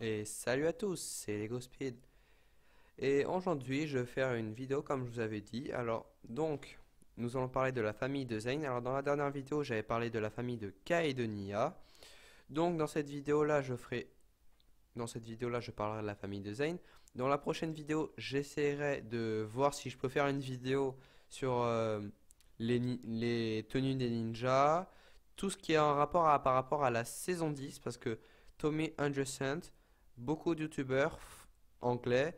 Et salut à tous, c'est Lego Speed. Et aujourd'hui, je vais faire une vidéo comme je vous avais dit. Nous allons parler de la famille de Zane. Alors, dans la dernière vidéo, j'avais parlé de la famille de Kai et de Nia. Donc, dans cette vidéo-là, je parlerai de la famille de Zane. Dans la prochaine vidéo, j'essaierai de voir si je peux faire une vidéo sur les tenues des ninjas, tout ce qui est en rapport par rapport à la saison 10, parce que Tommy Anderson, beaucoup de youtubeurs anglais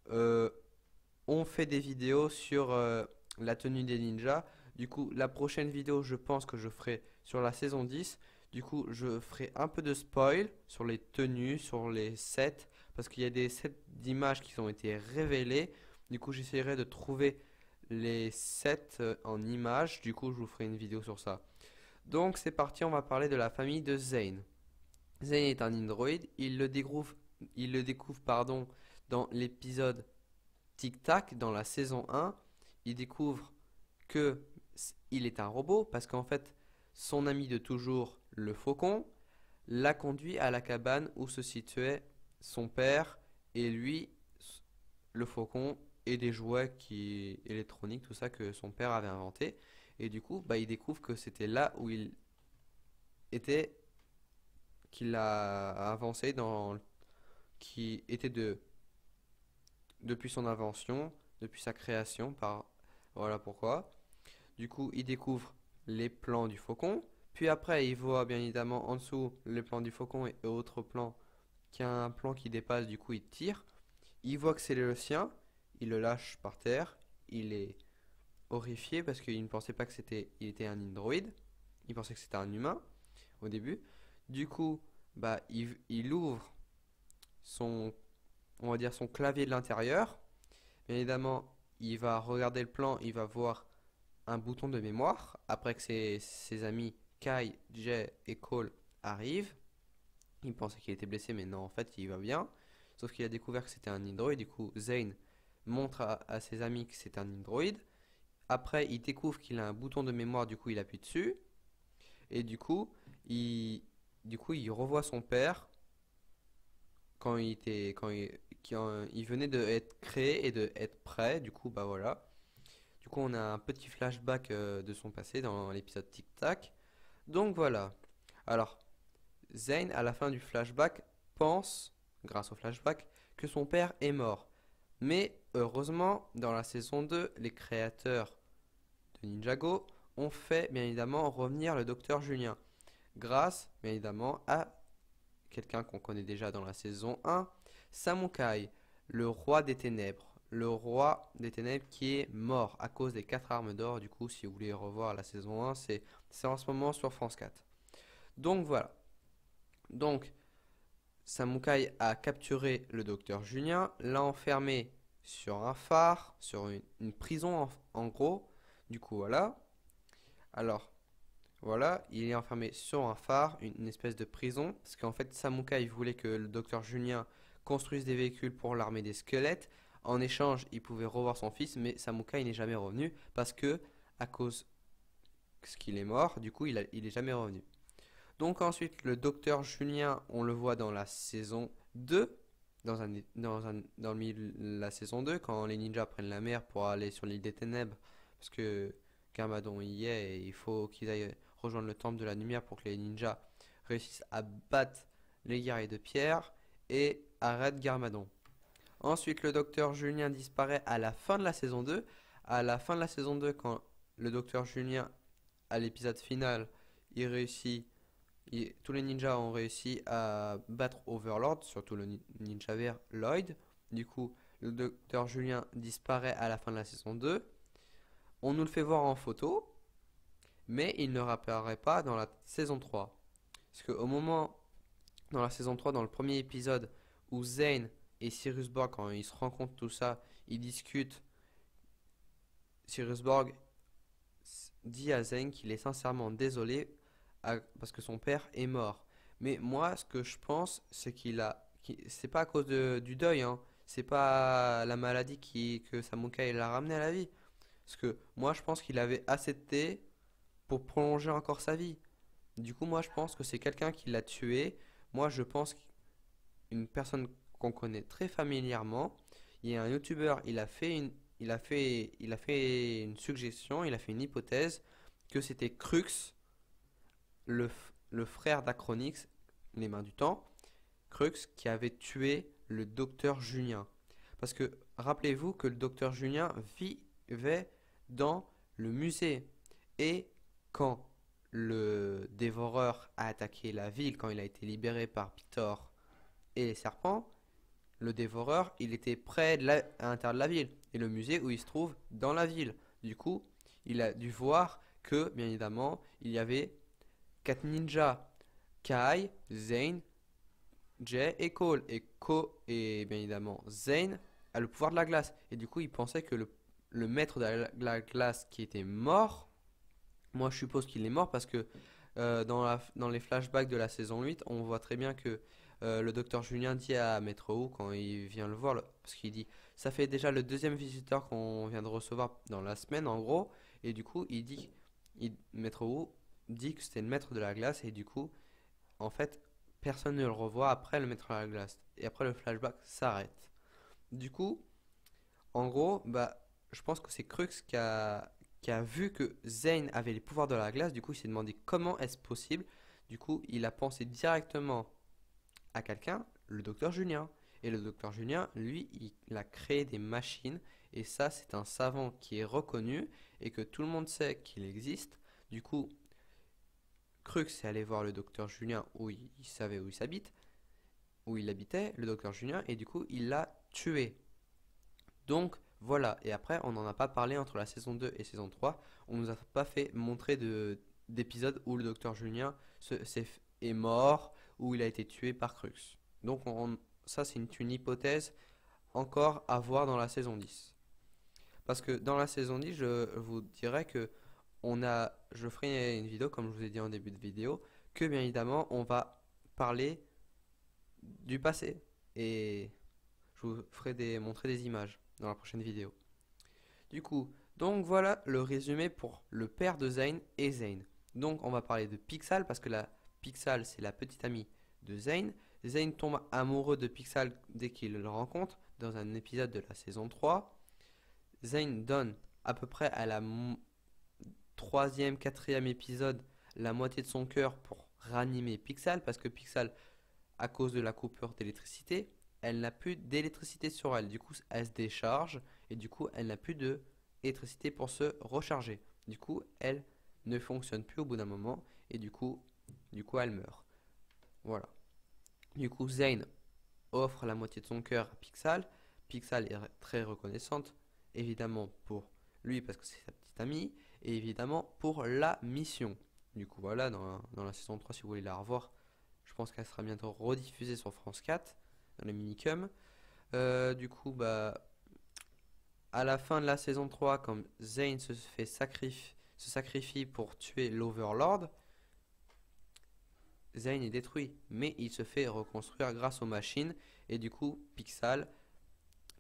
euh, ont fait des vidéos sur la tenue des ninjas. Du coup, la prochaine vidéo, je pense que je ferai sur la saison 10. Du coup, je ferai un peu de spoil sur les tenues, sur les sets, parce qu'il y a des sets d'images qui ont été révélés. Du coup, j'essaierai de trouver les sets en images. Du coup, je vous ferai une vidéo sur ça. Donc, c'est parti, on va parler de la famille de Zane. Zane est un android. Il le découvre dans l'épisode Tic Tac, dans la saison 1. Il découvre que il est un robot parce qu'en fait, son ami de toujours, le faucon, l'a conduit à la cabane où se situait son père et lui, le faucon, et des jouets électroniques, tout ça que son père avait inventé. Et du coup, il découvre que c'était là où il était, qu'il a avancé qui était depuis son invention, depuis sa création, voilà pourquoi. Du coup, il découvre les plans du faucon. Puis après, il voit bien évidemment en dessous les plans du faucon et autres plans, qu'il y a un plan qui dépasse, du coup il tire. Il voit que c'est le sien, il le lâche par terre, il est horrifié parce qu'il ne pensait pas il était un android, il pensait que c'était un humain au début. Du coup, il ouvre son, on va dire son clavier de l'intérieur. Bien évidemment, il va regarder le plan, il va voir un bouton de mémoire après que ses amis Kai, Jay et Cole arrivent. Il pensait qu'il était blessé, mais non, en fait, il va bien. Sauf qu'il a découvert que c'était un android. Du coup, Zane montre à ses amis que c'est un android. Après, il découvre qu'il a un bouton de mémoire, du coup, il appuie dessus. Et il, il revoit son père quand il venait d'être créé et d'être prêt. Du coup, bah voilà. Du coup, on a un petit flashback de son passé dans l'épisode Tic Tac. Donc voilà. Alors, Zane, à la fin du flashback, pense, grâce au flashback, que son père est mort. Mais heureusement, dans la saison 2, les créateurs de Ninjago ont fait bien évidemment revenir le docteur Julien. Grâce, bien évidemment, à quelqu'un qu'on connaît déjà dans la saison 1, Samukai, le roi des ténèbres. Le roi des ténèbres qui est mort à cause des 4 armes d'or. Du coup, si vous voulez revoir la saison 1, c'est en ce moment sur France 4. Donc voilà. Donc, Samukai a capturé le docteur Julien, l'a enfermé sur un phare, sur une prison en gros. Du coup, voilà. Alors, voilà, il est enfermé sur un phare, une espèce de prison, parce qu'en fait, Samukai voulait que le docteur Julien construise des véhicules pour l'armée des squelettes. En échange, il pouvait revoir son fils, mais Samukai n'est jamais revenu parce que, à cause qu'il est mort, du coup, il est jamais revenu. Donc ensuite, le docteur Julien, on le voit dans la saison 2, dans le milieu de la saison 2, quand les ninjas prennent la mer pour aller sur l'île des ténèbres, parce que Garmadon y est et il faut qu'ils aillent rejoindre le temple de la lumière pour que les ninjas réussissent à battre les guerriers de pierre et arrêtent Garmadon. Ensuite, le docteur Julien disparaît à la fin de la saison 2. À la fin de la saison 2, quand le docteur Julien, à l'épisode final, il réussit tous les ninjas ont réussi à battre Overlord, surtout le ninja vert Lloyd. Du coup, le docteur Julien disparaît à la fin de la saison 2. On nous le fait voir en photo, mais il ne réapparaît pas dans la saison 3. Parce qu'au moment, dans la saison 3, dans le premier épisode, où Zane et Cyrus Borg, quand ils se rencontrent tout ça, ils discutent. Cyrus Borg dit à Zane qu'il est sincèrement désolé parce que son père est mort. Mais moi, ce que je pense, c'est c'est pas à cause du deuil, hein. C'est pas la maladie que Samukai l'a ramené à la vie. Parce que moi, je pense qu'il avait assez de thé pour prolonger encore sa vie. Du coup, moi, je pense que c'est quelqu'un qui l'a tué. Moi, je pense. une personne qu'on connaît très familièrement. Il y a un youtubeur, il a fait une suggestion, il a fait une hypothèse que c'était Crux, le frère d'Acronix, les mains du temps, Crux qui avait tué le docteur Julien. Parce que rappelez-vous que le docteur Julien vivait dans le musée. Et quand le dévoreur a attaqué la ville, quand il a été libéré par Pictor et les serpents, le dévoreur, il était près à l'intérieur de la ville. Et le musée où il se trouve dans la ville. Du coup, il a dû voir que, bien évidemment, il y avait 4 ninjas. Kai, Zane, Jay et Cole. Et bien évidemment, Zane a le pouvoir de la glace. Et du coup, il pensait que le maître de la glace qui était mort, moi je suppose qu'il est mort parce que dans les flashbacks de la saison 8, on voit très bien que le docteur Julien dit à Maître Wu quand il vient le voir, parce qu'il dit, ça fait déjà le deuxième visiteur qu'on vient de recevoir dans la semaine en gros, et du coup Maître Wu dit que c'était le maître de la glace, et du coup, en fait, personne ne le revoit après le maître de la glace, et après le flashback s'arrête. Du coup, en gros, bah, je pense que c'est Crux qui a vu que Zane avait les pouvoirs de la glace. Du coup, il s'est demandé comment est-ce possible. Du coup, il a pensé directement à quelqu'un, le docteur Julien. Et le docteur Julien, lui, il a créé des machines. Et ça, c'est un savant qui est reconnu et que tout le monde sait qu'il existe. Du coup, Crux est allé voir le docteur Julien où il savait où il s'habite, où il habitait, le docteur Julien, et du coup, il l'a tué. Donc voilà, et après on n'en a pas parlé entre la saison 2 et saison 3. On nous a pas fait montrer d'épisodes où le docteur Julien est mort, où il a été tué par Crux. Donc ça c'est une hypothèse encore à voir dans la saison 10. Parce que dans la saison 10, je vous dirais que je ferai une vidéo, comme je vous ai dit en début de vidéo, que bien évidemment on va parler du passé. Et je vous ferai montrer des images dans la prochaine vidéo. Du coup, donc voilà le résumé pour le père de Zane et Zane. Donc on va parler de Pixal parce que la Pixal c'est la petite amie de Zane. Zane tombe amoureux de Pixal dès qu'il le rencontre dans un épisode de la saison 3. Zane donne à peu près à la troisième, quatrième épisode la moitié de son cœur pour ranimer Pixal parce que Pixal, à cause de la coupure d'électricité, elle n'a plus d'électricité sur elle. Du coup, elle se décharge et du coup, elle n'a plus d'électricité pour se recharger. Du coup, elle ne fonctionne plus au bout d'un moment et elle meurt. Voilà. Du coup, Zane offre la moitié de son cœur à Pixal. Pixal est très reconnaissante, évidemment pour lui parce que c'est sa petite amie et évidemment pour la mission. Du coup, voilà, dans la saison 3, si vous voulez la revoir, je pense qu'elle sera bientôt rediffusée sur France 4 dans le minicum. Du coup, bah, à la fin de la saison 3, comme Zane se sacrifie pour tuer l'Overlord, Zane est détruit, mais il se fait reconstruire grâce aux machines, et du coup, Pixal,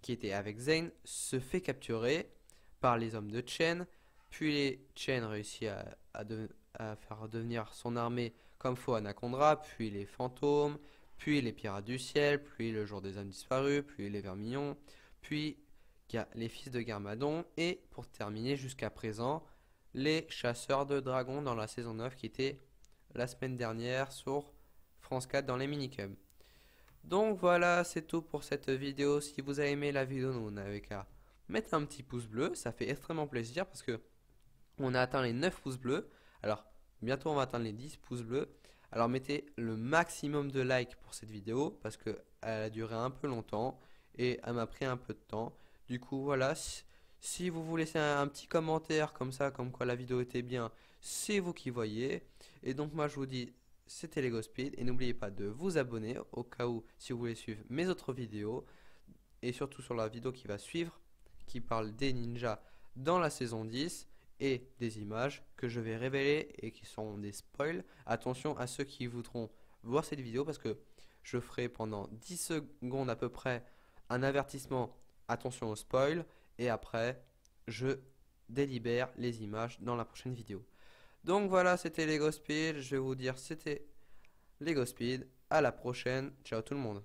qui était avec Zane, se fait capturer par les hommes de Chen, puis les Chen réussit à faire devenir son armée comme faux Anaconda, puis les fantômes, puis les pirates du ciel, puis le jour des âmes disparues, puis les vermillons, puis les fils de Garmadon, et pour terminer jusqu'à présent, les chasseurs de dragons dans la saison 9 qui était la semaine dernière sur France 4 dans les minicums. Donc voilà, c'est tout pour cette vidéo. Si vous avez aimé la vidéo, vous n'avez qu'à mettre un petit pouce bleu, ça fait extrêmement plaisir parce que on a atteint les 9 pouces bleus. Alors bientôt on va atteindre les 10 pouces bleus. Alors mettez le maximum de likes pour cette vidéo parce qu'elle a duré un peu longtemps et elle m'a pris un peu de temps. Du coup voilà, si vous voulez laisser un petit commentaire comme ça, comme quoi la vidéo était bien, c'est vous qui voyez. Et donc moi je vous dis, c'était Lego Speed et n'oubliez pas de vous abonner au cas où si vous voulez suivre mes autres vidéos et surtout sur la vidéo qui va suivre qui parle des ninjas dans la saison 10 et des images que je vais révéler et qui sont des spoils. Attention à ceux qui voudront voir cette vidéo parce que je ferai pendant 10 secondes à peu près un avertissement, attention au spoil, et après je délibère les images dans la prochaine vidéo. Donc voilà, c'était Lego Speed, je vais vous dire c'était Lego Speed, à la prochaine, ciao tout le monde.